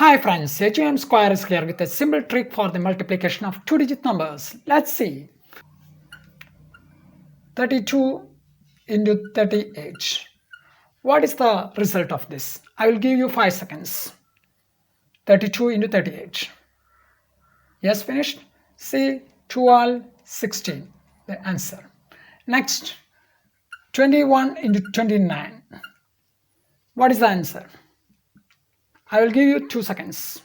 Hi friends, HUM Square is here with a simple trick for the multiplication of two-digit numbers. Let's see. 32 into 38. What is the result of this? I will give you 5 seconds. 32 into 38. Yes, finished? See, 12, 16. The answer. Next, 21 into 29. What is the answer? I will give you 2 seconds.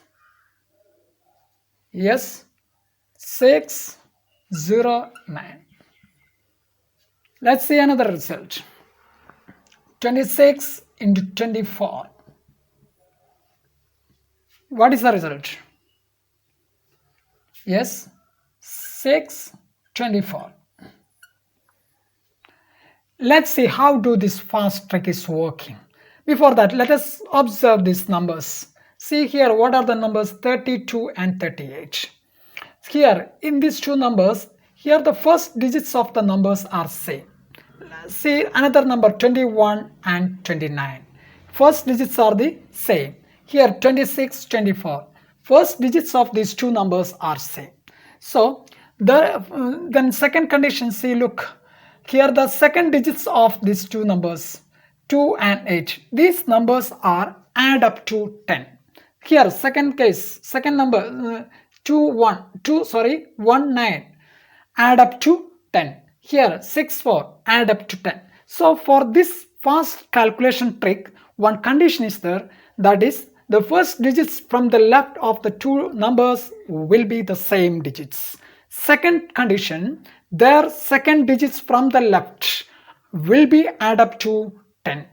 Yes, 609. Let's see another result. 26 into 24. What is the result? Yes, 624. Let's see how do this fast trick is working. Before that, let us observe these numbers. See here, what are the numbers 32 and 38? Here, in these two numbers, here the first digits of the numbers are same. See another number 21 and 29. First digits are the same. Here 26, 24. First digits of these two numbers are same. So then second condition, see, look. Here the second digits of these two numbers 2 and 8. These numbers are add up to 10. Here second case, second number 1 9 add up to 10. Here 6 4 add up to 10. So for this fast calculation trick, one condition is there, that is the first digits from the left of the two numbers will be the same digits. Second condition, their second digits from the left will be add up to 10.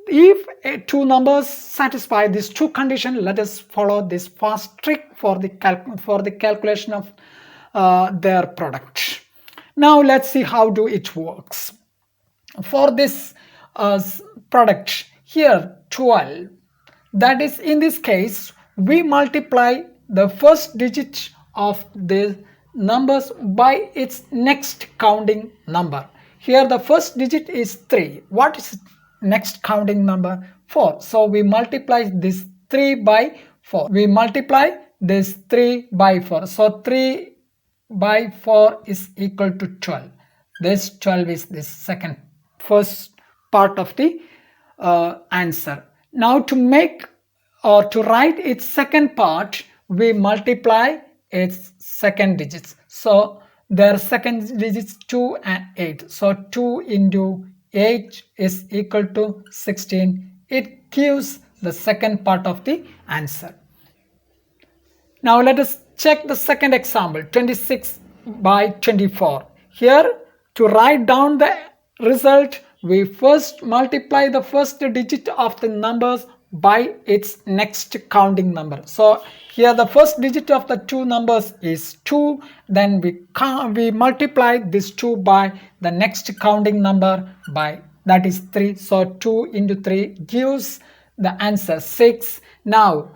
If two numbers satisfy these two conditions, let us follow this fast trick for the calculation of their product. Now let's see how do it works. For this product here 12, that is, in this case we multiply the first digit of the numbers by its next counting number. Here the first digit is 3. What is next counting number? 4. So we multiply this 3 by 4. We multiply this 3 by 4. So 3 by 4 is equal to 12. This 12 is this first part of the answer. Now to make or to write its second part, we multiply its second digits. So their second digits 2 and 8. So 2 into 8 is equal to 16. It gives the second part of the answer. Now let us check the second example, 26 by 24. Here, to write down the result, we first multiply the first digit of the numbers by its next counting number. So here the first digit of the two numbers is 2. Then we multiply this 2 by the next counting number by, that is 3. So 2 into 3 gives the answer 6. Now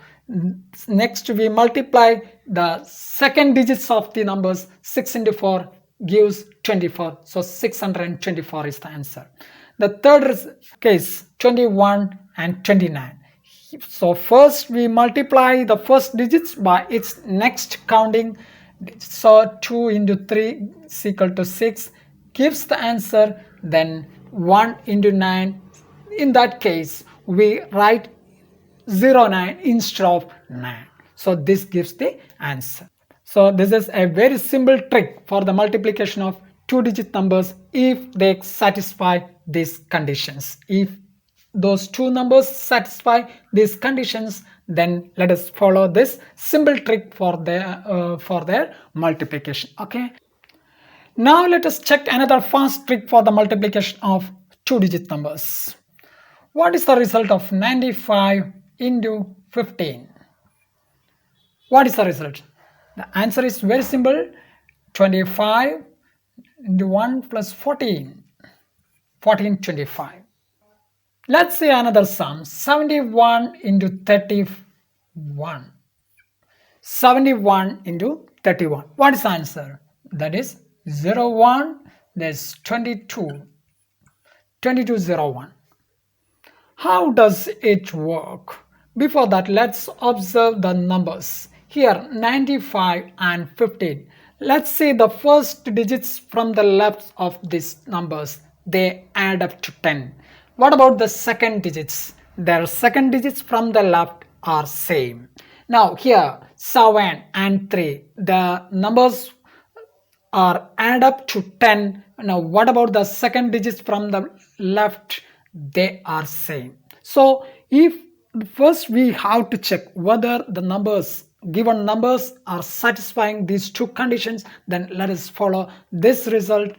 next we multiply the second digits of the numbers. 6 into 4 gives 24. So 624 is the answer. The third case 21 and 29. So first we multiply the first digits by its next counting. So 2 into 3 is equal to 6 gives the answer. Then 1 into 9. In that case we write 09 instead of 9. So this gives the answer. So this is a very simple trick for the multiplication of two-digit numbers if they satisfy these conditions. If those two numbers satisfy these conditions, then let us follow this simple trick for their multiplication. Okay. Now let us check another fast trick for the multiplication of two-digit numbers. What is the result of 95 into 15? What is the result? The answer is very simple. 25 into 1 plus 14. 1425. Let's see another sum. 71 into 31. 71 into 31. What is the answer? That is 01. That's 22. 2201. How does it work? Before that, let's observe the numbers. Here 95 and 15. Let's see the first digits from the left of these numbers. They add up to 10. What about the second digits? Their second digits from the left are same. Now here 7 and 3. The numbers are add up to 10. Now what about the second digits from the left? They are same. So if first we have to check whether the numbers given numbers are satisfying these two conditions, then let us follow this rule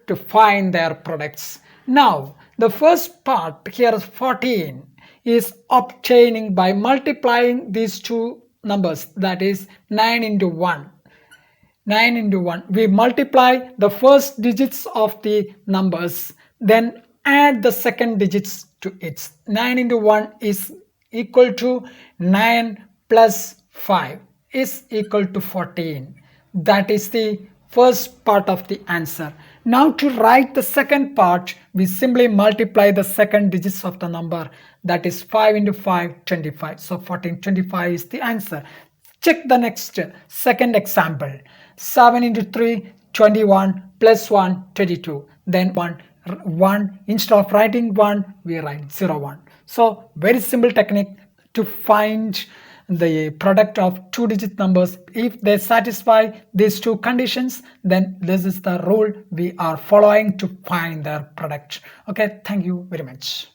to find their products. Now the first part here is 14 is obtaining by multiplying these two numbers, that is 9 into 1. 9 into 1. We multiply the first digits of the numbers, then add the second digits to it. 9 into 1 is equal to 9 plus 5 is equal to 14. That is the first part of the answer. Now to write the second part, we simply multiply the second digits of the number, that is 5 into 5, 25. So 1425 is the answer. Check the next second example. 7 into 3, 21 plus 1, 22. Then 1 instead of writing 1, we write 0, 1. So very simple technique to find the product of two digit numbers. If they satisfy these two conditions, then this is the rule we are following to find their product. Okay, thank you very much.